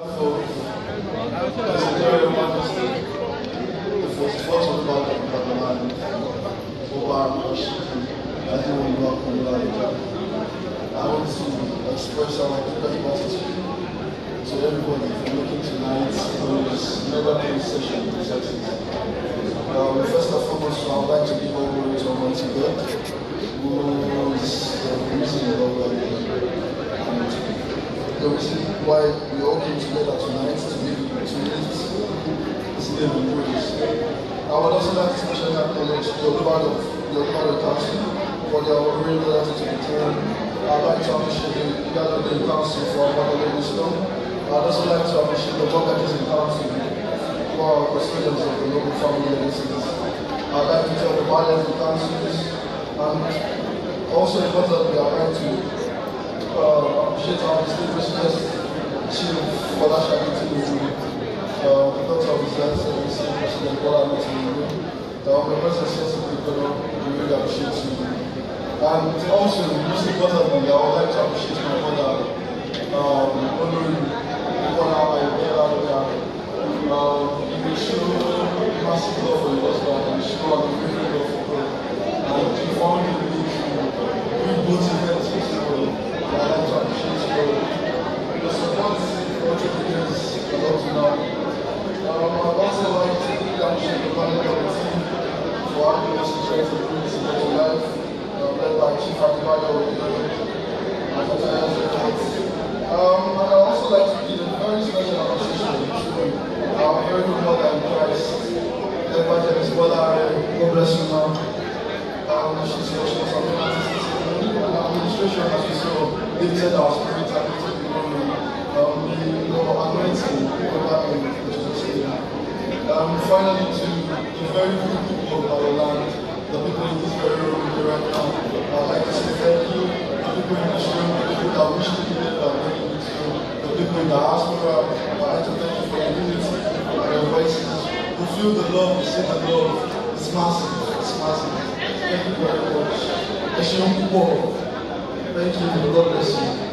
So, as a Imperial Majesty, the first of Catalan, Oba I do want to welcome I want to express our deep gratitude to everybody for making tonight this mega praise session in Texas. First and foremost, I would like to give all glory to Almighty God, who is the reason the reason why we all came together tonight to lift his name in praise. I would also like to specially acknowledge the Olubado Council for their real loyalty to the throne. I'd like to appreciate the Igalo Council for our wisdom. I'd also like to appreciate the Organizing Council for our custodians of the local family legacies. I'd like to tell the Bible councils, and also importantly, I'd like to appreciate our distinguished guest, Chief Folashade Tinubu, the Doctor of His Excellency, President Bola Ahmed Tinubu. My presence here today, we really appreciate you. And also, most importantly, I would like to appreciate my mother, honoring Bola Ahmed. You show massive love for your husband, and show an unwavering love for her. And you found it really motivated for you. I'd like to appreciate your support for entrepreneurs a lot now. I'd also like to appreciate the panel committee for having us to try to bring this into life, led by Chief Adebayo and I'd also like to give a very special appreciation to our very good mother in Christ, Evangelist Bola. God bless you, ma'am. She's an artist. And administration, as we saw, lifted our spirit and lifted the glory. Anointing over in Jesus' name. Finally, to the very good people of our land, the people in this very room right now, I'd like to say thank you. The people in this room, the people that wish to be there that are in this room, the people in the diaspora, I'd like to thank you for your unity and your voices. We feel the love, we see the love. It's massive, it's massive. Thank you very much. Thank you. God bless you.